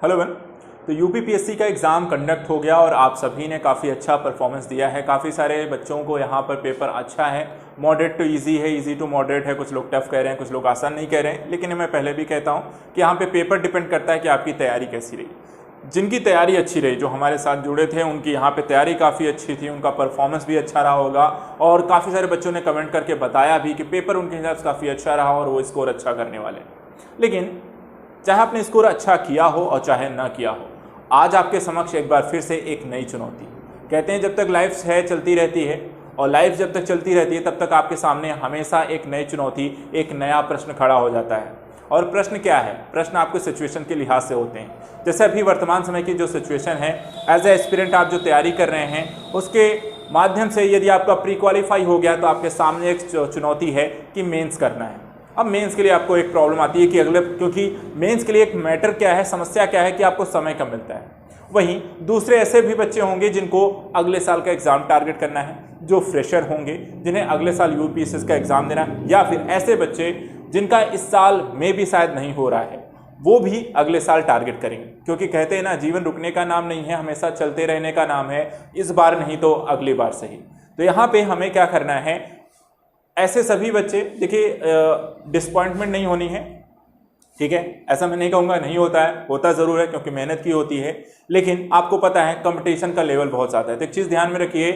Hello one. तो UPPSC का exam conduct हो गया और आप सभी ने काफ़ी अच्छा परफॉर्मेंस दिया है। काफ़ी सारे बच्चों को यहाँ पर पेपर अच्छा है, मॉडरेट टू इजी है, इजी टू मॉडरेट है। कुछ लोग टफ कह रहे हैं, कुछ लोग आसान नहीं कह रहे हैं। लेकिन मैं पहले भी कहता हूँ कि यहाँ पे पेपर डिपेंड करता है कि आपकी तैयारी कैसी रही। जिनकी तैयारी अच्छी रही, जो हमारे साथ जुड़े थे, उनकी यहाँ पे तैयारी काफ़ी अच्छी थी, उनका परफॉर्मेंस भी अच्छा रहा होगा। और काफ़ी सारे बच्चों ने कमेंट करके बताया भी कि पेपर उनके हिसाब से काफ़ी अच्छा रहा और वो स्कोर अच्छा करने वाले। लेकिन चाहे आपने स्कोर अच्छा किया हो और चाहे ना किया हो, आज आपके समक्ष एक बार फिर से एक नई चुनौती। कहते हैं जब तक लाइफ है चलती रहती है, और लाइफ जब तक चलती रहती है तब तक आपके सामने हमेशा एक नई चुनौती, एक नया प्रश्न खड़ा हो जाता है। और प्रश्न क्या है? प्रश्न आपके सिचुएशन के लिहाज से होते हैं। जैसे अभी वर्तमान समय की जो सिचुएशन है, एज ए एस्पिरेंट आप जो तैयारी कर रहे हैं उसके माध्यम से यदि आपका प्री क्वालिफाई हो गया तो आपके सामने एक चुनौती है कि मेंस करना है। अब मेंस के लिए आपको एक प्रॉब्लम आती है कि अगले, क्योंकि मेंस के लिए एक मैटर क्या है, समस्या क्या है कि आपको समय कम मिलता है। वहीं दूसरे ऐसे भी बच्चे होंगे जिनको अगले साल का एग्ज़ाम टारगेट करना है, जो फ्रेशर होंगे जिन्हें अगले साल यूपीएससी का एग्ज़ाम देना, या फिर ऐसे बच्चे जिनका इस साल में भी शायद नहीं हो रहा है, वो भी अगले साल टारगेट करेंगे। क्योंकि कहते हैं ना, जीवन रुकने का नाम नहीं है, हमेशा चलते रहने का नाम है। इस बार नहीं तो अगली बार सही। तो यहाँ पे हमें क्या करना है, ऐसे सभी बच्चे, देखिए डिसपॉइंटमेंट नहीं होनी है, ठीक है। ऐसा मैं नहीं कहूँगा नहीं होता है, होता ज़रूर है क्योंकि मेहनत की होती है। लेकिन आपको पता है कंपटीशन का लेवल बहुत ज़्यादा है। तो एक चीज़ ध्यान में रखिए,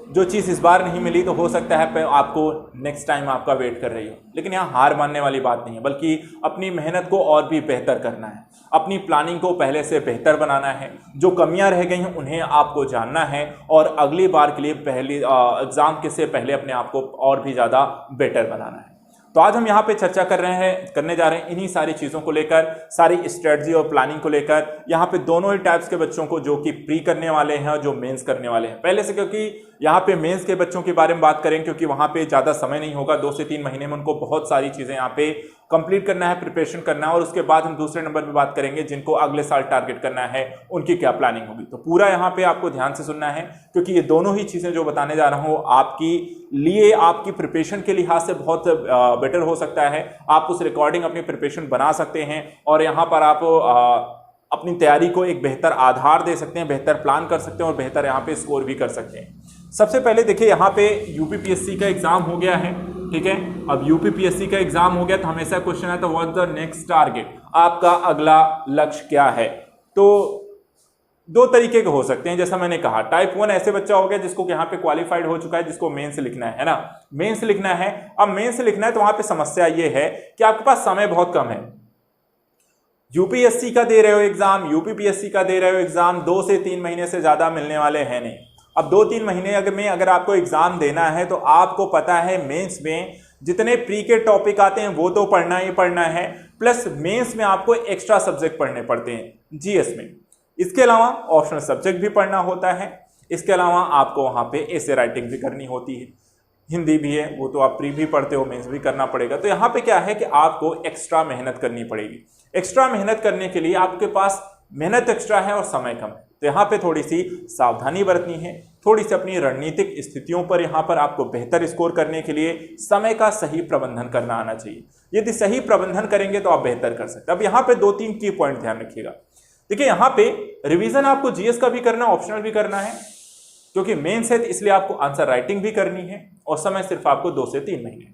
जो चीज़ इस बार नहीं मिली तो हो सकता है आपको नेक्स्ट टाइम आपका वेट कर रही हो। लेकिन यहाँ हार मानने वाली बात नहीं है, बल्कि अपनी मेहनत को और भी बेहतर करना है, अपनी प्लानिंग को पहले से बेहतर बनाना है। जो कमियां रह गई हैं उन्हें आपको जानना है और अगली बार के लिए पहले एग्ज़ाम से पहले अपने आप को और भी ज़्यादा बेटर बनाना है। तो आज हम यहाँ पे चर्चा करने जा रहे हैं इन्हीं सारी चीज़ों को लेकर, सारी स्ट्रेटजी और प्लानिंग को लेकर। यहाँ पे दोनों ही टाइप्स के बच्चों को, जो कि प्री करने वाले हैं और जो मेंस करने वाले हैं पहले से, क्योंकि यहाँ पे मेंस के बच्चों के बारे में बात करें क्योंकि वहाँ पे ज़्यादा समय नहीं होगा। 2 से 3 महीने में उनको बहुत सारी चीज़ें यहाँ पे कंप्लीट करना है, प्रिपरेशन करना है। और उसके बाद हम दूसरे नंबर पे बात करेंगे जिनको अगले साल टारगेट करना है, उनकी क्या प्लानिंग होगी। तो पूरा यहाँ पे आपको ध्यान से सुनना है, क्योंकि ये दोनों ही चीज़ें जो बताने जा रहा हूँ आपकी लिए, आपकी प्रिपरेशन के लिहाज से बहुत बेटर हो सकता है। आप उस रिकॉर्डिंग अपनी प्रिपरेशन बना सकते हैं और यहाँ पर आप अपनी तैयारी को एक बेहतर आधार दे सकते हैं, बेहतर प्लान कर सकते हैं और बेहतर यहाँ पे स्कोर भी कर सकते हैं। सबसे पहले देखिए, यहाँ पे यूपीपीएससी का एग्जाम हो गया है, ठीक है। अब यूपीपीएससी का एग्जाम हो गया तो हमेशा क्वेश्चन है, तो व्हाट द नेक्स्ट टारगेट, आपका अगला लक्ष्य क्या है। तो 2 तरीके के हो सकते हैं, जैसा मैंने कहा। टाइप 1 ऐसे बच्चा हो गया जिसको यहाँ पे क्वालिफाइड हो चुका है, जिसको मेंस लिखना है ना, मेंस लिखना है। अब मेंस लिखना है तो वहां पे समस्या ये है कि आपके पास समय बहुत कम है। यूपीएससी का दे रहे हो एग्जाम, यूपीपीएससी का दे रहे हो एग्जाम, 2 से 3 महीने से ज्यादा मिलने वाले हैं नहीं। अब 2-3 महीने अगर आपको एग्जाम देना है तो आपको पता है मेंस में जितने प्री के टॉपिक आते हैं वो तो पढ़ना ही पढ़ना है, प्लस मेंस में आपको एक्स्ट्रा सब्जेक्ट पढ़ने पड़ते हैं जीएस में। इसके अलावा ऑप्शनल सब्जेक्ट भी पढ़ना होता है। इसके अलावा आपको वहाँ पे एसे राइटिंग भी करनी होती है, हिंदी भी है, वो तो आप प्री भी पढ़ते हो, मेंस भी करना पड़ेगा। तो यहाँ पे क्या है कि आपको एक्स्ट्रा मेहनत करनी पड़ेगी। एक्स्ट्रा मेहनत करने के लिए आपके पास मेहनत एक्स्ट्रा है और समय कम है, तो यहाँ पे थोड़ी सी सावधानी बरतनी है। थोड़ी सी अपनी रणनीतिक स्थितियों पर यहाँ पर आपको बेहतर स्कोर करने के लिए समय का सही प्रबंधन करना आना चाहिए। यदि सही प्रबंधन करेंगे तो आप बेहतर कर सकते हैं। अब यहाँ पे 2-3 की पॉइंट ध्यान रखिएगा। देखिए, यहाँ पे रिवीजन आपको जीएस का भी करना, ऑप्शनल भी करना है, क्योंकि मेंस है इसलिए आपको आंसर राइटिंग भी करनी है और समय सिर्फ आपको 2 से 3 महीने।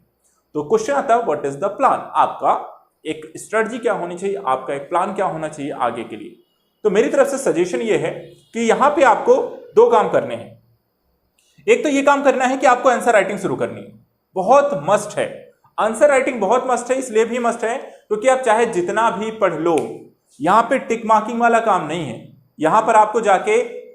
तो क्वेश्चन आता है, व्हाट इज द प्लान, आपका एक स्ट्रेटजी क्या होनी चाहिए, आपका एक प्लान क्या होना चाहिए आगे के लिए। तो मेरी तरफ से सजेशन ये है कि यहाँ पे आपको 2 काम करने हैं। एक तो ये काम करना है कि आपको आंसर राइटिंग शुरू करनी है, बहुत मस्ट है। आंसर राइटिंग बहुत मस्ट है, इसलिए भी मस्ट है क्योंकि आप चाहे जितना भी पढ़ लो, यहाँ पे टिक मार्किंग वाला काम नहीं है। यहाँ पर आपको जाके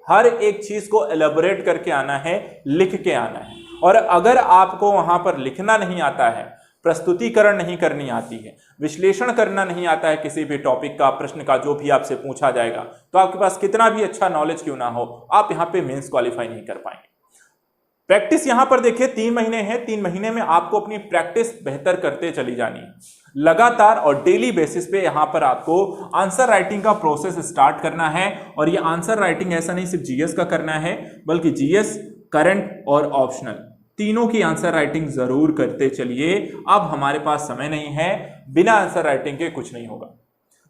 हर एक चीज को एलेबोरेट करके आना है, लिख के आना है। और अगर आपको वहां पर लिखना नहीं आता है, प्रस्तुतिकरण नहीं करनी आती है, विश्लेषण करना नहीं आता है किसी भी टॉपिक का, प्रश्न का, जो भी आपसे पूछा जाएगा, तो आपके पास कितना भी अच्छा नॉलेज क्यों ना हो, आप यहाँ पे मेंस क्वालिफाई नहीं कर पाएंगे। प्रैक्टिस यहाँ पर देखिए 3 महीने हैं, 3 महीने में आपको अपनी प्रैक्टिस बेहतर करते चली जानी है। लगातार और डेली बेसिस पे यहाँ पर आपको आंसर राइटिंग का प्रोसेस स्टार्ट करना है। और ये आंसर राइटिंग ऐसा नहीं सिर्फ जीएस का करना है, बल्कि जीएस, करंट और ऑप्शनल तीनों की आंसर राइटिंग जरूर करते चलिए। अब हमारे पास समय नहीं है, बिना आंसर राइटिंग के कुछ नहीं होगा।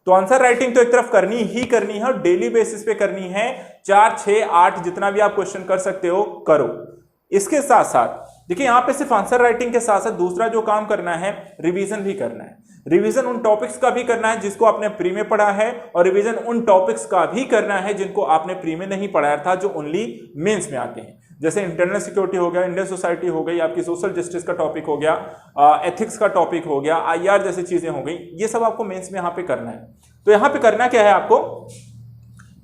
तो आंसर राइटिंग तो एक तरफ करनी ही करनी है और डेली बेसिस पे करनी है। 4, 6, 8 जितना भी आप क्वेश्चन कर सकते हो करो। इसके साथ साथ देखिए यहां पे सिर्फ आंसर राइटिंग के साथ साथ दूसरा जो काम करना है रिवीजन भी करना है। रिवीजन उन टॉपिक्स का भी करना है जिसको आपने प्री में पढ़ा है और रिवीजन उन टॉपिक्स का भी करना है जिनको आपने प्री में नहीं पढ़ाया था, जो ओनली मेंस में आते हैं। जैसे इंटरनल सिक्योरिटी हो गया, इंडियन सोसाइटी हो गई, आपकी सोशल जस्टिस का टॉपिक हो गया, एथिक्स का टॉपिक हो गया, IR जैसी चीजें हो गई, ये सब आपको मेंस में यहाँ पे करना है। तो यहाँ पे करना क्या है आपको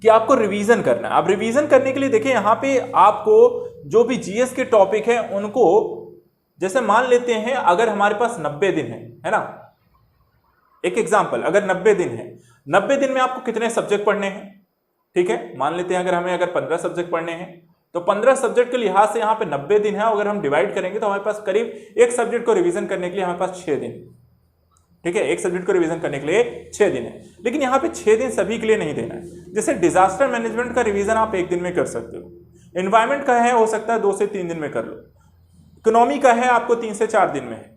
कि आपको रिवीजन करना है। अब रिवीजन करने के लिए देखिए यहाँ पे आपको जो भी GS के टॉपिक है उनको, जैसे मान लेते हैं अगर हमारे पास 90 दिन है ना, एक एग्जांपल, अगर 90 दिन है, 90 दिन में आपको कितने सब्जेक्ट पढ़ने हैं, ठीक है, मान लेते हैं अगर 15 सब्जेक्ट पढ़ने हैं तो 15 सब्जेक्ट के लिहाज से यहाँ पे 90 दिन है। अगर हम डिवाइड करेंगे तो हमारे पास करीब एक सब्जेक्ट को रिवीजन करने के लिए हमारे पास 6 दिन, ठीक है, एक सब्जेक्ट को रिवीजन करने के लिए 6 दिन है। लेकिन यहाँ पे 6 दिन सभी के लिए नहीं देना है। जैसे डिजास्टर मैनेजमेंट का रिवीजन आप 1 दिन में कर सकते हो, एनवायरमेंट का है हो सकता है 2 से 3 दिन में कर लो, इकोनॉमी का है आपको 3 से 4 दिन में है,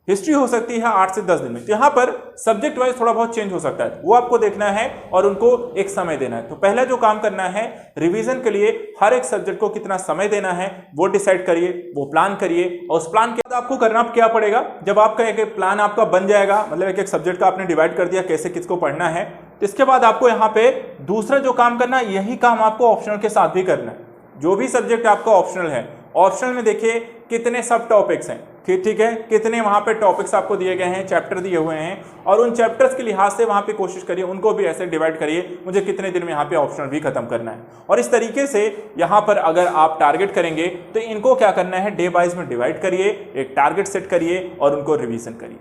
हिस्ट्री हो सकती है 8 से 10 दिन में। तो यहाँ पर सब्जेक्ट वाइज थोड़ा बहुत चेंज हो सकता है, वो आपको देखना है और उनको एक समय देना है। तो पहला जो काम करना है रिवीजन के लिए, हर एक सब्जेक्ट को कितना समय देना है वो डिसाइड करिए, वो प्लान करिए। और उस प्लान के बाद आपको करना क्या पड़ेगा, जब आपका एक प्लान आपका बन जाएगा, मतलब एक एक सब्जेक्ट का आपने डिवाइड कर दिया कैसे किसको पढ़ना है, तो इसके बाद आपको यहाँ पे दूसरा जो काम करना है, यही काम आपको ऑप्शनल के साथ भी करना है। जो भी सब्जेक्ट आपका ऑप्शनल है, ऑप्शनल में देखिए कितने सब टॉपिक्स हैं, ठीक है, कितने वहां पे टॉपिक्स आपको दिए गए हैं, चैप्टर दिए हुए हैं, और उन चैप्टर्स के लिहाज से वहां पे कोशिश करिए उनको भी ऐसे डिवाइड करिए, मुझे कितने दिन में यहाँ पे ऑप्शनल भी खत्म करना है। और इस तरीके से यहाँ पर अगर आप टारगेट करेंगे तो इनको क्या करना है, डे वाइज में डिवाइड करिए, एक टारगेट सेट करिए और उनको रिवीजन करिए।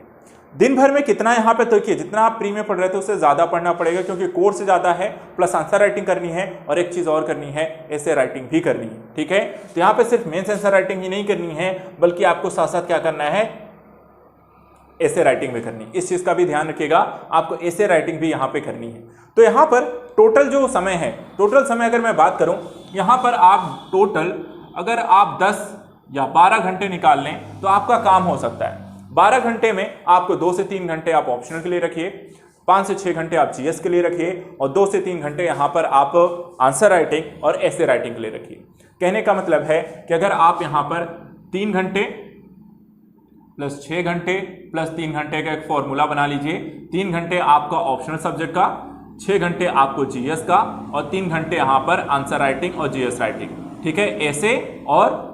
दिन भर में कितना यहाँ पे, तो देखिए जितना आप प्री में पढ़ रहे थे उससे ज्यादा पढ़ना पड़ेगा क्योंकि कोर्स से ज्यादा है, प्लस आंसर राइटिंग करनी है और एक चीज और करनी है, ऐसे राइटिंग भी करनी है, ठीक है। तो यहाँ पे सिर्फ मेंस आंसर राइटिंग ही नहीं करनी है बल्कि आपको साथ साथ क्या करना है, ऐसे राइटिंग भी करनी है। इस चीज का भी ध्यान रखिएगा, आपको ऐसे राइटिंग भी यहाँ पे करनी है। तो यहाँ पर टोटल जो समय है, टोटल समय अगर मैं बात करूं, यहाँ पर आप टोटल अगर आप 10 या 12 घंटे निकाल लें तो आपका काम हो सकता है। 12 घंटे में आपको 2 से 3 घंटे आप ऑप्शनल के लिए रखिए, 5 से 6 घंटे आप GS के लिए रखिए और 2 से 3 घंटे यहाँ पर आप आंसर राइटिंग और ऐसे राइटिंग के लिए रखिए। कहने का मतलब है कि अगर आप यहाँ पर 3 घंटे प्लस 6 घंटे प्लस 3 घंटे का एक फॉर्मूला बना लीजिए, 3 घंटे आपका ऑप्शनल सब्जेक्ट का, 6 घंटे आपको GS का और 3 घंटे यहाँ पर आंसर राइटिंग और GS राइटिंग, ठीक है, ऐसे और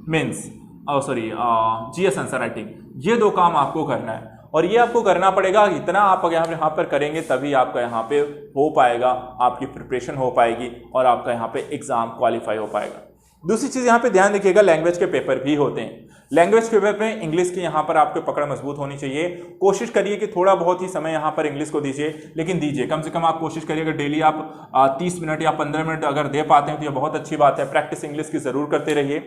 मेंस GS आंसर राइटिंग, ये 2 काम आपको करना है। और ये आपको करना पड़ेगा, इतना आप यहाँ पर करेंगे तभी आपका यहाँ पे हो पाएगा, आपकी प्रिपरेशन हो पाएगी और आपका यहाँ पे एग्जाम क्वालिफाई हो पाएगा। दूसरी चीज यहाँ पे ध्यान रखिएगा, लैंग्वेज के पेपर भी होते हैं। लैंग्वेज के पेपर में इंग्लिश की यहाँ पर आपको पकड़ मजबूत होनी चाहिए। कोशिश करिए कि थोड़ा बहुत ही समय यहाँ पर इंग्लिश को दीजिए, लेकिन दीजिए कम से कम। आप कोशिश करिए अगर डेली आप 30 मिनट या 15 मिनट अगर दे पाते हैं तो ये बहुत अच्छी बात है। प्रैक्टिस इंग्लिश की जरूर करते रहिए,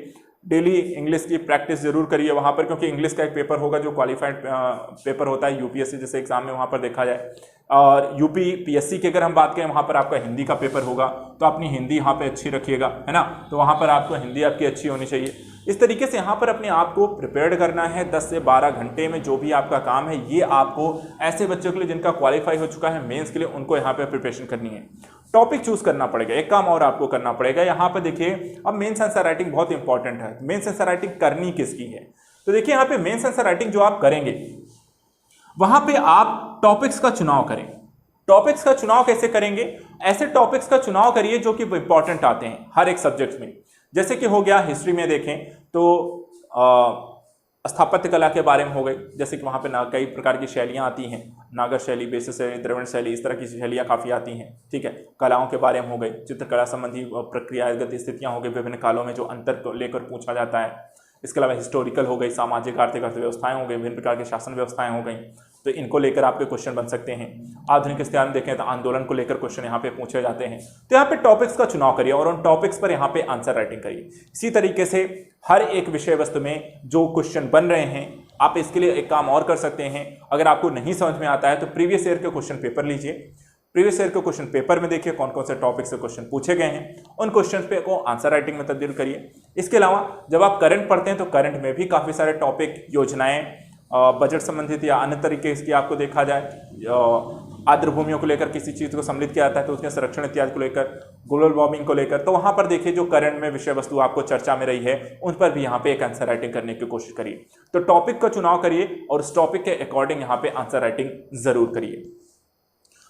डेली इंग्लिश की प्रैक्टिस जरूर करिए वहाँ पर, क्योंकि इंग्लिश का एक पेपर होगा जो क्वालिफाइड पेपर होता है UPSC जैसे एग्जाम में, वहाँ पर देखा जाए। और UPSC की अगर हम बात करें, वहाँ पर आपका हिंदी का पेपर होगा, तो अपनी हिंदी यहाँ पे अच्छी रखिएगा, है ना। तो वहाँ पर आपको हिंदी आपकी अच्छी होनी चाहिए। इस तरीके से यहाँ पर अपने आप को प्रिपेयर्ड करना है। 10 से 12 घंटे में जो भी आपका काम है, ये आपको ऐसे बच्चों के लिए जिनका क्वालिफाई हो चुका है मेंस के लिए, उनको यहाँ पे प्रिपरेशन करनी है। टॉपिक चूज करना पड़ेगा, एक काम और आपको करना पड़ेगा। यहाँ पर देखिए, अब मेंस आंसर राइटिंग बहुत इंपॉर्टेंट है। मेंस आंसर राइटिंग करनी किसकी है, तो देखिए यहाँ पे मेंस आंसर राइटिंग जो आप करेंगे, वहां पे आप टॉपिक्स का चुनाव करें। टॉपिक्स का चुनाव कैसे करेंगे, ऐसे टॉपिक्स का चुनाव करिए जो कि इंपॉर्टेंट आते हैं हर एक सब्जेक्ट में। जैसे कि हो गया हिस्ट्री में देखें तो स्थापत्य कला के बारे में हो गई, जैसे कि वहाँ पे कई प्रकार की शैलियाँ आती हैं, नागर शैली, बेसिस शैली, द्रविड़ शैली, इस तरह की शैलियाँ काफ़ी आती हैं, ठीक है। कलाओं के बारे में हो गई, चित्रकला संबंधी प्रक्रियागत स्थितियाँ हो गई, विभिन्न कालों में जो अंतर को लेकर पूछा जाता है। इसके अलावा हिस्टोरिकल हो गई, सामाजिक आर्थिक अर्थव्यवस्थाएं हो गई, विभिन्न प्रकार की शासन व्यवस्थाएं हो गई, तो इनको लेकर आपके क्वेश्चन बन सकते हैं। आधुनिक इतिहास में देखें तो आंदोलन को लेकर क्वेश्चन यहाँ पे पूछे जाते हैं। तो यहाँ पे टॉपिक्स का चुनाव करिए और उन टॉपिक्स पर यहाँ पे आंसर राइटिंग करिए। इसी तरीके से हर एक विषय वस्तु में जो क्वेश्चन बन रहे हैं, आप इसके लिए एक काम और कर सकते हैं। अगर आपको नहीं समझ में आता है तो प्रीवियस ईयर के क्वेश्चन पेपर लीजिए। प्रीवियस ईयर के क्वेश्चन पेपर में देखिए कौन कौन से टॉपिक से क्वेश्चन पूछे गए हैं, उन क्वेश्चन पे को आंसर राइटिंग में तब्दील करिए। इसके अलावा जब आप करंट पढ़ते हैं तो करंट में भी काफ़ी सारे टॉपिक, योजनाएं, बजट संबंधित या अन्य तरीके की आपको देखा जाए, आर्द्र भूमियों को लेकर किसी चीज़ को सम्मिलित किया जाता है तो उसके संरक्षण इत्यादि को लेकर, ग्लोबल वार्मिंग को लेकर, तो वहाँ पर देखिए जो करंट में विषय वस्तु आपको चर्चा में रही है उन पर भी यहाँ पे एक आंसर राइटिंग करने की कोशिश करिए। तो टॉपिक का चुनाव करिए और उस टॉपिक के अकॉर्डिंग यहाँ पे आंसर राइटिंग जरूर करिए।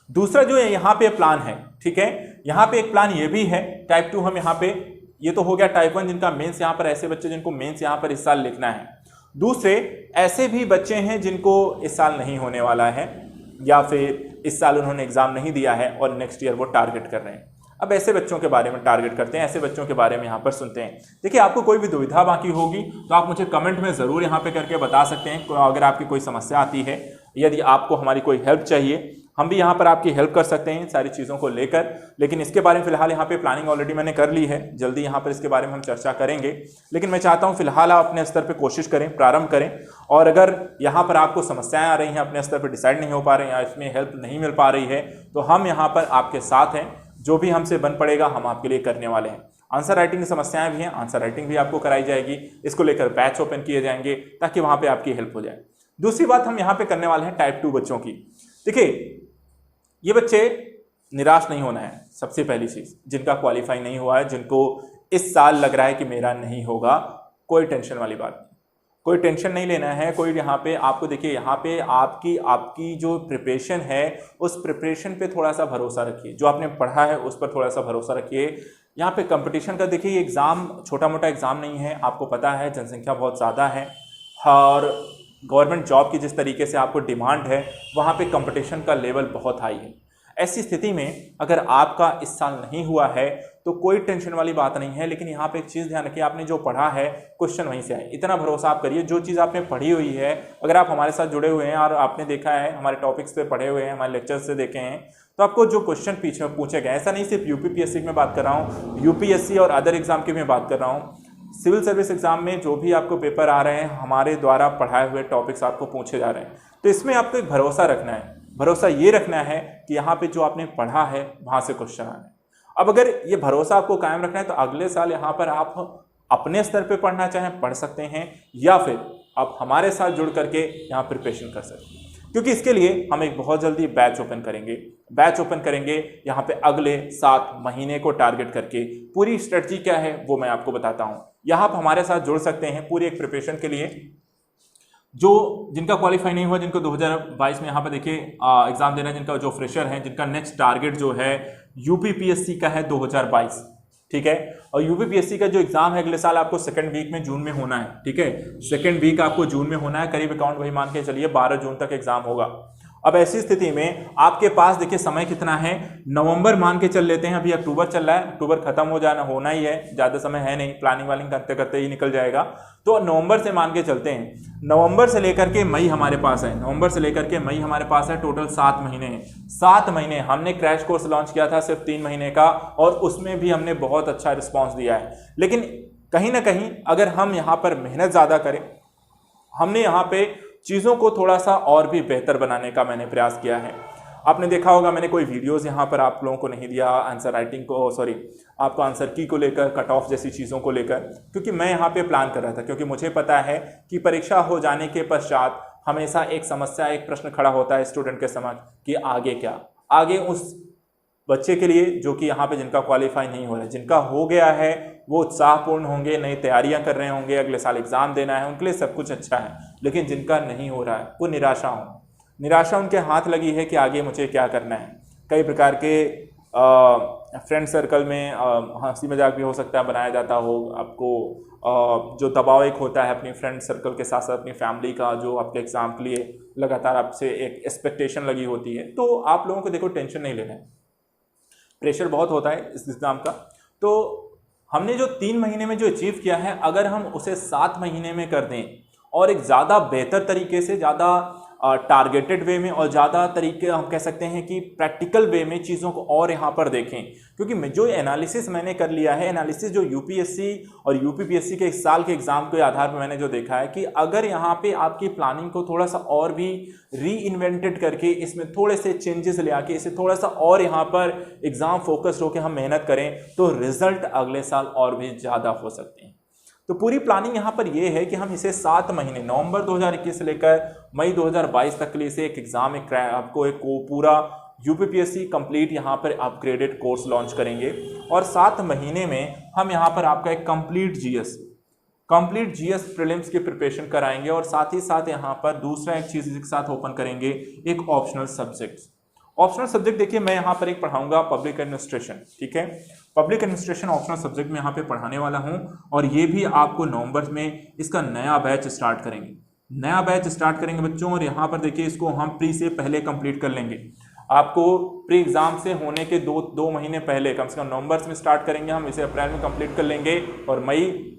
दूसरा जो है यहाँ पे प्लान है, ठीक है, यहाँ पे एक प्लान ये भी है टाइप 2 हम यहाँ पे, ये तो हो गया टाइप 1 जिनका मेंस, यहाँ पर ऐसे बच्चे जिनको मेंस यहाँ पर इस साल लिखना है। दूसरे ऐसे भी बच्चे हैं जिनको इस साल नहीं होने वाला है या फिर इस साल उन्होंने एग्जाम नहीं दिया है और नेक्स्ट ईयर वो टारगेट कर रहे हैं। अब ऐसे बच्चों के बारे में टारगेट करते हैं, ऐसे बच्चों के बारे में यहाँ पर सुनते हैं। देखिए आपको कोई भी दुविधा बाकी होगी तो आप मुझे कमेंट में ज़रूर यहाँ पे करके बता सकते हैं। अगर आपकी कोई समस्या आती है, यदि आपको हमारी कोई हेल्प चाहिए, हम भी यहाँ पर आपकी हेल्प कर सकते हैं सारी चीज़ों को लेकर। लेकिन इसके बारे में फिलहाल यहाँ पे प्लानिंग ऑलरेडी मैंने कर ली है, जल्दी यहाँ पर इसके बारे में हम चर्चा करेंगे। लेकिन मैं चाहता हूँ फिलहाल आप अपने स्तर पे कोशिश करें, प्रारंभ करें, और अगर यहाँ पर आपको समस्याएं आ रही हैं, अपने स्तर पर डिसाइड नहीं हो पा रहे हैं या इसमें हेल्प नहीं मिल पा रही है, तो हम यहाँ पर आपके साथ हैं। जो भी हमसे बन पड़ेगा हम आपके लिए करने वाले हैं। आंसर राइटिंग की समस्याएं भी हैं, आंसर राइटिंग भी आपको कराई जाएगी, इसको लेकर बैच ओपन किए जाएंगे ताकि वहाँ पे आपकी हेल्प हो जाए। दूसरी बात हम यहाँ पे करने वाले हैं टाइप 2 बच्चों की। देखिए ये बच्चे निराश नहीं होना है, सबसे पहली चीज़, जिनका क्वालिफाई नहीं हुआ है, जिनको इस साल लग रहा है कि मेरा नहीं होगा, कोई टेंशन वाली बात नहीं, कोई टेंशन नहीं लेना है। कोई यहाँ पे आपको देखिए, यहाँ पे आपकी जो प्रिपरेशन है उस प्रिपरेशन पे थोड़ा सा भरोसा रखिए, जो आपने पढ़ा है उस पर थोड़ा सा भरोसा रखिए। यहाँ पे कंपटीशन का देखिए, ये एग्ज़ाम छोटा मोटा एग्ज़ाम नहीं है, आपको पता है जनसंख्या बहुत ज़्यादा है और गवर्नमेंट जॉब की जिस तरीके से आपको डिमांड है वहाँ पे कंपटीशन का लेवल बहुत हाई है। ऐसी स्थिति में अगर आपका इस साल नहीं हुआ है तो कोई टेंशन वाली बात नहीं है। लेकिन यहाँ पे एक चीज़ ध्यान रखिए, आपने जो पढ़ा है क्वेश्चन वहीं से आए, इतना भरोसा आप करिए। जो चीज़ आपने पढ़ी हुई है, अगर आप हमारे साथ जुड़े हुए हैं और आपने देखा है, हमारे टॉपिक्स पे पढ़े हुए हैं, हमारे लेक्चर्स से देखे हैं, तो आपको जो क्वेश्चन पीछे पूछे गए, ऐसा नहीं सिर्फ यूपीपीएससी में बात कर रहा हूँ, यूपीएससी और अदर एग्जाम की मैं बात कर रहा हूँ, सिविल सर्विस एग्जाम में जो भी आपको पेपर आ रहे हैं हमारे द्वारा पढ़ाए हुए टॉपिक्स आपको पूछे जा रहे हैं। तो इसमें आपको एक भरोसा रखना है, भरोसा ये रखना है कि यहाँ पे जो आपने पढ़ा है वहाँ से क्वेश्चन आना है। अब अगर ये भरोसा आपको कायम रखना है तो अगले साल यहाँ पर आप अपने स्तर पे पढ़ना चाहें पढ़ सकते हैं, या फिर आप हमारे साथ जुड़ करके यहाँ प्रिपरेशन कर सकते हैं। क्योंकि इसके लिए हम एक बहुत जल्दी बैच ओपन करेंगे यहाँ पे अगले 7 महीने को टारगेट करके। पूरी स्ट्रेटजी क्या है वो मैं आपको बताता हूँ। यहाँ आप हमारे साथ जुड़ सकते हैं पूरी एक प्रिपरेशन के लिए। जो जिनका क्वालिफाई नहीं हुआ, जिनको 2022 में यहाँ पे देखिए एग्जाम देना है, जिनका जो फ्रेशर है, जिनका नेक्स्ट टारगेट जो है यूपीपीएससी का है 2022, ठीक है। और यूपीपीएससी का जो एग्जाम है अगले साल आपको सेकंड वीक में जून में होना है, ठीक है। सेकंड वीक आपको जून में होना है, करीब अकाउंट वही मान के चलिए 12 जून तक एग्जाम होगा। अब ऐसी स्थिति में आपके पास देखिए समय कितना है, नवंबर मान के चल लेते हैं, अभी अक्टूबर चल रहा है, अक्टूबर खत्म होना ही है, ज़्यादा समय है नहीं, प्लानिंग वालिंग करते करते ही निकल जाएगा। तो नवंबर से मान के चलते हैं, नवंबर से लेकर के मई हमारे पास है, नवंबर से लेकर के मई हमारे पास है, टोटल 7 महीने हैं। 7 महीने हमने क्रैश कोर्स लॉन्च किया था सिर्फ 3 महीने का, और उसमें भी हमने बहुत अच्छा रिस्पॉन्स दिया है। लेकिन कहीं ना कहीं अगर हम यहाँ पर मेहनत ज़्यादा करें, हमने यहाँ पे चीज़ों को थोड़ा सा और भी बेहतर बनाने का मैंने प्रयास किया है। आपने देखा होगा मैंने कोई वीडियोस यहाँ पर आप लोगों को नहीं दिया आंसर राइटिंग को, सॉरी आपको आंसर की को लेकर, कट ऑफ जैसी चीज़ों को लेकर, क्योंकि मैं यहाँ पे प्लान कर रहा था, क्योंकि मुझे पता है कि परीक्षा हो जाने के पश्चात हमेशा एक समस्या, एक प्रश्न खड़ा होता है स्टूडेंट के समक्ष कि आगे क्या, आगे उस बच्चे के लिए जो कि यहाँ पे जिनका क्वालिफाई नहीं हो रहा है, जिनका हो गया है वो उत्साहपूर्ण होंगे, नई तैयारियां कर रहे होंगे, अगले साल एग्जाम देना है, उनके लिए सब कुछ अच्छा है। लेकिन जिनका नहीं हो रहा है वो निराशा उनके हाथ लगी है कि आगे मुझे क्या करना है। कई प्रकार के फ्रेंड सर्कल में हंसी मजाक भी हो सकता है बनाया जाता हो, आपको जो दबाव एक होता है अपनी फ्रेंड सर्कल के साथ साथ अपनी फैमिली का, जो आपके एग्ज़ाम के लिए लगातार आपसे एक एक्सपेक्टेशन लगी होती है, तो आप लोगों को देखो टेंशन नहीं लेना है, प्रेशर बहुत होता है इस एग्ज़ाम का। तो हमने जो 3 महीने में जो अचीव किया है, अगर हम उसे 7 महीने में कर दें और एक ज़्यादा बेहतर तरीके से, ज़्यादा टारगेटेड वे में और ज़्यादा तरीके हम कह सकते हैं कि प्रैक्टिकल वे में चीज़ों को और यहाँ पर देखें, क्योंकि जो एनालिसिस मैंने कर लिया है, एनालिसिस जो यूपीएससी और यूपीपीएससी के इस साल के एग्ज़ाम के आधार पर मैंने जो देखा है कि अगर यहाँ पे आपकी प्लानिंग को थोड़ा सा और भी री इन्वेंटेड करके, इसमें थोड़े से चेंजेस ले आके, इसे थोड़ा सा और यहाँ पर एग्ज़ाम फोकस्ड होकर हम मेहनत करें तो रिजल्ट अगले साल और भी ज़्यादा हो सकते हैं। तो पूरी प्लानिंग यहाँ पर ये है कि हम इसे 7 महीने, नवंबर 2021 से लेकर मई 2022 तक के लिए इसे एक एग्ज़ाम, आपको एक पूरा यूपीपीएससी कंप्लीट यहाँ पर अपग्रेडेड कोर्स लॉन्च करेंगे और 7 महीने में हम यहाँ पर आपका एक कंप्लीट जीएस प्रीलिम्स की प्रिपरेशन कराएंगे और साथ ही साथ यहाँ पर दूसरा एक चीज़ के साथ ओपन करेंगे, एक ऑप्शनल सब्जेक्ट देखिए मैं यहाँ पर एक पढ़ाऊंगा पब्लिक एडमिनिस्ट्रेशन, ठीक है। पब्लिक एडमिनिस्ट्रेशन ऑप्शनल सब्जेक्ट में यहाँ पे पढ़ाने वाला हूँ और ये भी आपको नवंबर में इसका नया बैच स्टार्ट करेंगे बच्चों। और यहाँ पर देखिए इसको हम प्री से पहले कंप्लीट कर लेंगे। आपको प्री एग्जाम से होने के दो महीने पहले, कम से कम नवंबर में स्टार्ट करेंगे हम, इसे अप्रैल में कंप्लीट कर लेंगे और मई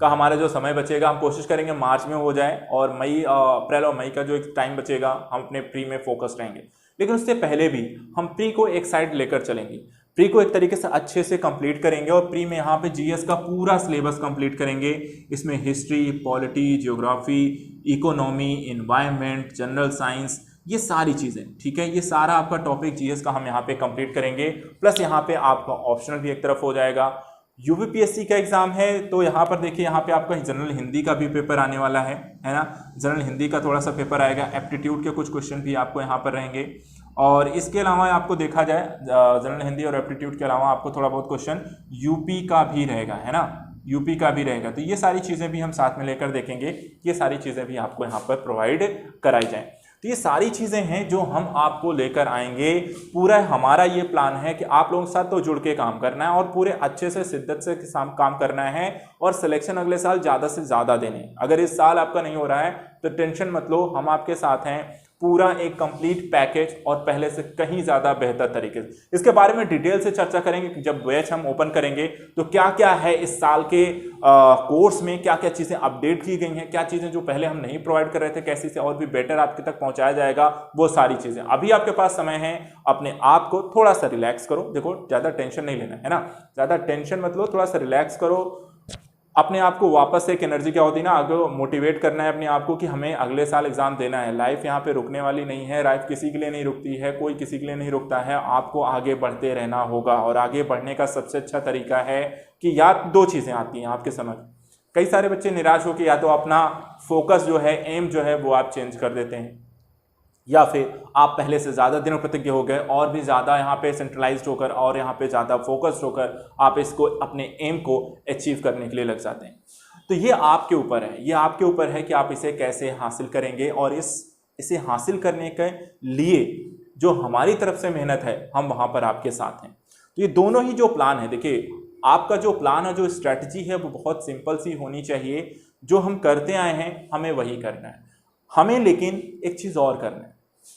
का हमारा जो समय बचेगा हम कोशिश करेंगे मार्च में हो जाए और अप्रैल और मई का जो एक टाइम बचेगा हम अपने प्री में फोकस रहेंगे। लेकिन उससे पहले भी हम प्री को एक साइड लेकर चलेंगे, प्री को एक तरीके से अच्छे से कंप्लीट करेंगे और प्री में यहाँ पे जीएस का पूरा सिलेबस कंप्लीट करेंगे। इसमें history, polity, geography, economy, environment, general science, ये सारी चीज़ें, ठीक है, ये सारा आपका टॉपिक जीएस का हम यहाँ पे कंप्लीट करेंगे। प्लस यहाँ पे आपका ऑप्शनल भी एक तरफ हो जाएगा। यूपीपीएससी का एग्जाम है तो यहाँ पर देखिए यहाँ पे आपका जनरल हिंदी का भी पेपर आने वाला है ना। जनरल हिंदी का थोड़ा सा पेपर आएगा, एप्टीट्यूड के कुछ क्वेश्चन भी आपको यहाँ पर रहेंगे और इसके अलावा आपको देखा जाए जनरल हिंदी और एप्टीट्यूड के अलावा आपको थोड़ा बहुत क्वेश्चन यूपी का भी रहेगा, है ना, यूपी का भी रहेगा। तो ये सारी चीज़ें भी हम साथ में लेकर देखेंगे, ये सारी चीज़ें भी आपको यहाँ पर प्रोवाइड कराई जाएँ। तो ये सारी चीज़ें हैं जो हम आपको लेकर आएंगे। पूरा हमारा ये प्लान है कि आप लोगों के साथ तो जुड़ के काम करना है और पूरे अच्छे से शिद्दत से काम करना है और सिलेक्शन अगले साल ज़्यादा से ज़्यादा देने। अगर इस साल आपका नहीं हो रहा है तो टेंशन मत लो, हम आपके साथ हैं। पूरा एक कंप्लीट पैकेज और पहले से कहीं ज़्यादा बेहतर तरीके से इसके बारे में डिटेल से चर्चा करेंगे कि जब बैच हम ओपन करेंगे तो क्या क्या है इस साल के कोर्स में, क्या क्या चीज़ें अपडेट की गई हैं, क्या चीज़ें जो पहले हम नहीं प्रोवाइड कर रहे थे कैसे से और भी बेटर आपके तक पहुंचाया जाएगा, वो सारी चीज़ें। अभी आपके पास समय है, अपने आप को थोड़ा सा रिलैक्स करो। देखो ज़्यादा टेंशन नहीं लेना है ना, ज़्यादा टेंशन मत लो, थोड़ा सा रिलैक्स करो। अपने आप को वापस एक एनर्जी क्या होती है ना, आगे मोटिवेट करना है अपने आप को कि हमें अगले साल एग्जाम देना है। लाइफ यहाँ पे रुकने वाली नहीं है, लाइफ किसी के लिए नहीं रुकती है, कोई किसी के लिए नहीं रुकता है। आपको आगे बढ़ते रहना होगा और आगे बढ़ने का सबसे अच्छा तरीका है कि या 2 चीज़ें आती हैं आपके समझ। कई सारे बच्चे निराश होकर या तो अपना फोकस जो है, एम जो है वो आप चेंज कर देते हैं या फिर आप पहले से ज़्यादा दृढ़ प्रतिज्ञ हो गए और भी ज़्यादा यहाँ पे सेंट्रलाइज्ड होकर और यहाँ पे ज़्यादा फोकस्ड होकर आप इसको अपने एम को अचीव करने के लिए लग जाते हैं। तो ये आपके ऊपर है, ये आपके ऊपर है कि आप इसे कैसे हासिल करेंगे और इसे हासिल करने के लिए जो हमारी तरफ से मेहनत है हम वहाँ पर आपके साथ हैं। तो ये दोनों ही जो प्लान है, देखिए आपका जो प्लान है, जो स्ट्रैटेजी है वो बहुत सिंपल सी होनी चाहिए। जो हम करते आए हैं हमें वही करना है, हमें लेकिन एक चीज़ और करना है।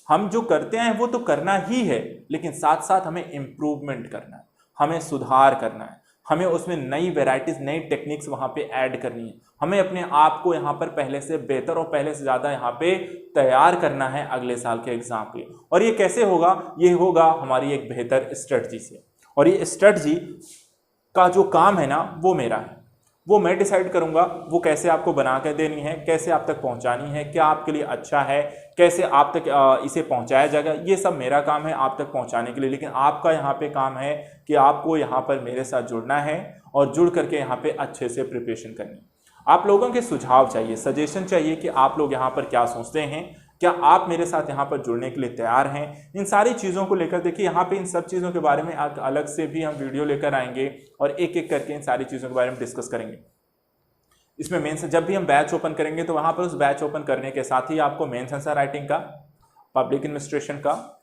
हम जो करते हैं वो तो करना ही है, लेकिन साथ साथ हमें इम्प्रूवमेंट करना है, हमें सुधार करना है, हमें उसमें नई वेराइटीज़, नई टेक्निक्स वहाँ पे ऐड करनी है। हमें अपने आप को यहाँ पर पहले से बेहतर और पहले से ज़्यादा यहाँ पे तैयार करना है अगले साल के एग्ज़ाम के लिए। और ये कैसे होगा? ये होगा हमारी एक बेहतर स्ट्रेटजी से। और ये स्ट्रेटजी का जो काम है ना वो मेरा है, वो मैं डिसाइड करूंगा वो कैसे आपको बना कर देनी है, कैसे आप तक पहुंचानी है, क्या आपके लिए अच्छा है, कैसे आप तक इसे पहुंचाया जाएगा। ये सब मेरा काम है आप तक पहुंचाने के लिए। लेकिन आपका यहाँ पे काम है कि आपको यहाँ पर मेरे साथ जुड़ना है और जुड़ करके यहाँ पे अच्छे से प्रिपरेशन करनी है। आप लोगों के सुझाव चाहिए, सजेशन चाहिए कि आप लोग यहाँ पर क्या सोचते हैं, क्या आप मेरे साथ यहाँ पर जुड़ने के लिए तैयार हैं। इन सारी चीज़ों को लेकर देखिए यहाँ पे इन सब चीज़ों के बारे में अलग से भी हम वीडियो लेकर आएंगे और एक एक करके इन सारी चीज़ों के बारे में डिस्कस करेंगे। इसमें मेंस जब भी हम बैच ओपन करेंगे तो वहाँ पर उस बैच ओपन करने के साथ ही आपको मेंस आंसर राइटिंग का, पब्लिक एडमिनिस्ट्रेशन का,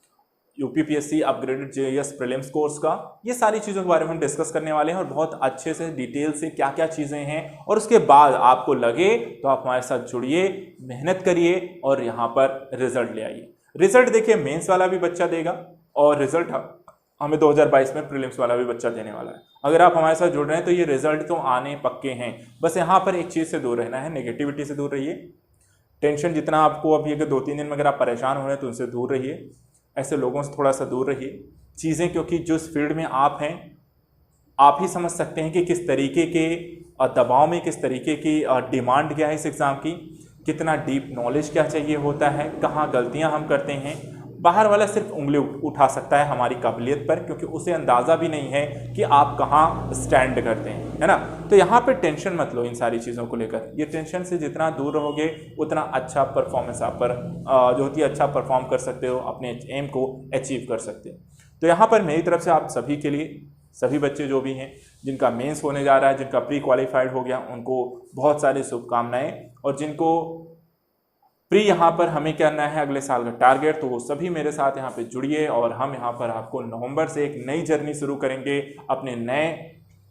UPPSC upgraded GS prelims course का, ये सारी चीज़ों के बारे में हम डिस्कस करने वाले हैं और बहुत अच्छे से डिटेल से क्या क्या चीज़ें हैं। और उसके बाद आपको लगे तो आप हमारे साथ जुड़िए, मेहनत करिए और यहाँ पर रिजल्ट ले आइए। रिजल्ट देखिए मेंस वाला भी बच्चा देगा और रिजल्ट हमें 2022 में प्रीलिम्स वाला भी बच्चा देने वाला है। अगर आप हमारे साथ जुड़ रहे हैं तो ये रिजल्ट तो आने पक्के हैं। बस यहाँ पर एक चीज़ से दूर रहना है, नेगेटिविटी से दूर रहिए। टेंशन जितना आपको अभी अगर 2-3 दिन में अगर आप परेशान हो रहे हैं तो उनसे दूर रहिए, ऐसे लोगों से थोड़ा सा दूर रहिए। चीज़ें क्योंकि जिस फील्ड में आप हैं आप ही समझ सकते हैं कि किस तरीके के दबाव में, किस तरीके की डिमांड क्या है इस एग्ज़ाम की, कितना डीप नॉलेज क्या चाहिए होता है, कहाँ गलतियां हम करते हैं। बाहर वाला सिर्फ उंगली उठा सकता है हमारी काबिलियत पर, क्योंकि उसे अंदाज़ा भी नहीं है कि आप कहाँ स्टैंड करते हैं, है ना। तो यहाँ पर टेंशन मत लो इन सारी चीज़ों को लेकर, ये टेंशन से जितना दूर रहोगे उतना अच्छा परफॉर्मेंस आप पर जो होती है अच्छा परफॉर्म कर सकते हो, अपने एम को अचीव कर सकते हो। तो यहाँ पर मेरी तरफ से आप सभी के लिए, सभी बच्चे जो भी हैं जिनका मेंस होने जा रहा है, जिनका प्री क्वालिफाइड हो गया, उनको बहुत सारी शुभकामनाएं। और जिनको प्री यहाँ पर हमें करना है अगले साल का टारगेट, तो वो सभी मेरे साथ यहाँ पे जुड़िए और हम यहाँ पर आपको नवंबर से एक नई जर्नी शुरू करेंगे अपने नए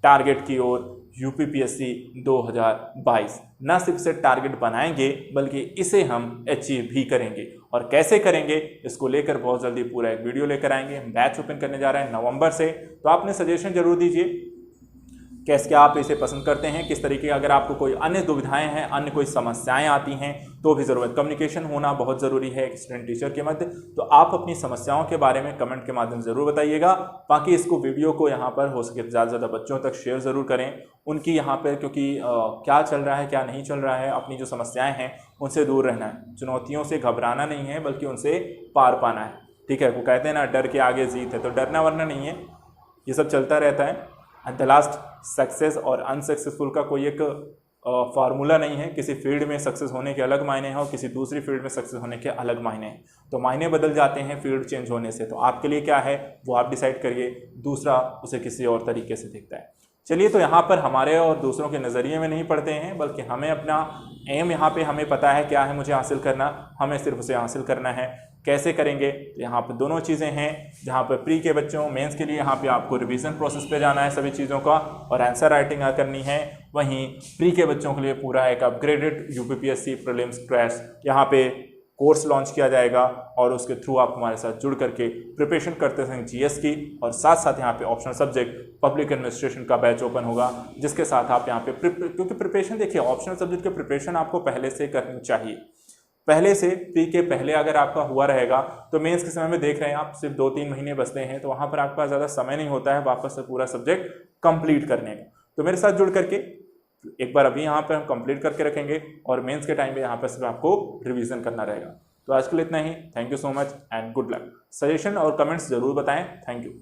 टारगेट की ओर, यूपीपीएससी 2022। न सिर्फ से टारगेट बनाएंगे बल्कि इसे हम अचीव भी करेंगे। और कैसे करेंगे इसको लेकर बहुत जल्दी पूरा एक वीडियो लेकर आएंगे। हम बैच ओपन करने जा रहे हैं नवंबर से, तो आपने सजेशन जरूर दीजिए कैसे क्या आप इसे पसंद करते हैं, किस तरीके, अगर आपको कोई अन्य दुविधाएं हैं, अन्य कोई समस्याएं आती हैं तो भी ज़रूरत, कम्युनिकेशन होना बहुत ज़रूरी है स्टूडेंट टीचर के मध्य। तो आप अपनी समस्याओं के बारे में कमेंट के माध्यम से ज़रूर बताइएगा। बाकी इसको वीडियो को यहाँ पर हो सके ज़्यादा से ज़्यादा बच्चों तक शेयर ज़रूर करें, उनकी यहाँ पर, क्योंकि क्या चल रहा है क्या नहीं चल रहा है, अपनी जो समस्याएँ हैं उनसे दूर रहना है, चुनौतियों से घबराना नहीं है बल्कि उनसे पार पाना है। ठीक है, वो कहते हैं ना डर के आगे जीत है, तो डरना वरना नहीं है, ये सब चलता रहता है। एट द लास्ट सक्सेस और अनसक्सेसफुल का कोई एक फार्मूला नहीं है। किसी फील्ड में सक्सेस होने के अलग मायने हैं और किसी दूसरी फील्ड में सक्सेस होने के अलग मायने हैं। तो मायने बदल जाते हैं फील्ड चेंज होने से। तो आपके लिए क्या है वो आप डिसाइड करिए, दूसरा उसे किसी और तरीके से दिखता है। चलिए, तो यहाँ पर हमारे और दूसरों के नज़रिए में नहीं पढ़ते हैं, बल्कि हमें अपना एम यहाँ पे हमें पता है क्या है मुझे हासिल करना, हमें सिर्फ उसे हासिल करना है। कैसे करेंगे, तो यहाँ पर दोनों चीज़ें हैं। जहाँ पर प्री के बच्चों मेंस के लिए यहाँ पे आपको रिवीजन प्रोसेस पे जाना है सभी चीज़ों का और आंसर राइटिंग करनी है। वहीं प्री के बच्चों के लिए पूरा एक अपग्रेडेड यूपीपीएससी प्रीलिम्स क्रैश यहाँ पे कोर्स लॉन्च किया जाएगा और उसके थ्रू आप हमारे साथ जुड़ करके प्रिपरेशन करते हैं जीएस की, और साथ साथ यहाँ पे ऑप्शनल सब्जेक्ट पब्लिक एडमिनिस्ट्रेशन का बैच ओपन होगा, जिसके साथ आप यहाँ पे क्योंकि प्रिपरेशन देखिए, ऑप्शनल सब्जेक्ट की प्रिपरेशन आपको पहले से करनी चाहिए। पहले से प्री के पहले अगर आपका हुआ रहेगा तो मेंस के समय में देख रहे हैं आप सिर्फ 2-3 महीने बचते हैं, तो वहाँ पर आपके पास ज़्यादा समय नहीं होता है वापस से पूरा सब्जेक्ट कंप्लीट करने का। तो मेरे साथ जुड़ करके एक बार अभी यहाँ पर हम कंप्लीट करके रखेंगे और मेंस के टाइम पे यहाँ पर सिर्फ आपको रिवीजन करना रहेगा। तो आज के लिए इतना ही। Thank you so much and good luck. Suggestion और कमेंट्स जरूर बताएं। Thank you.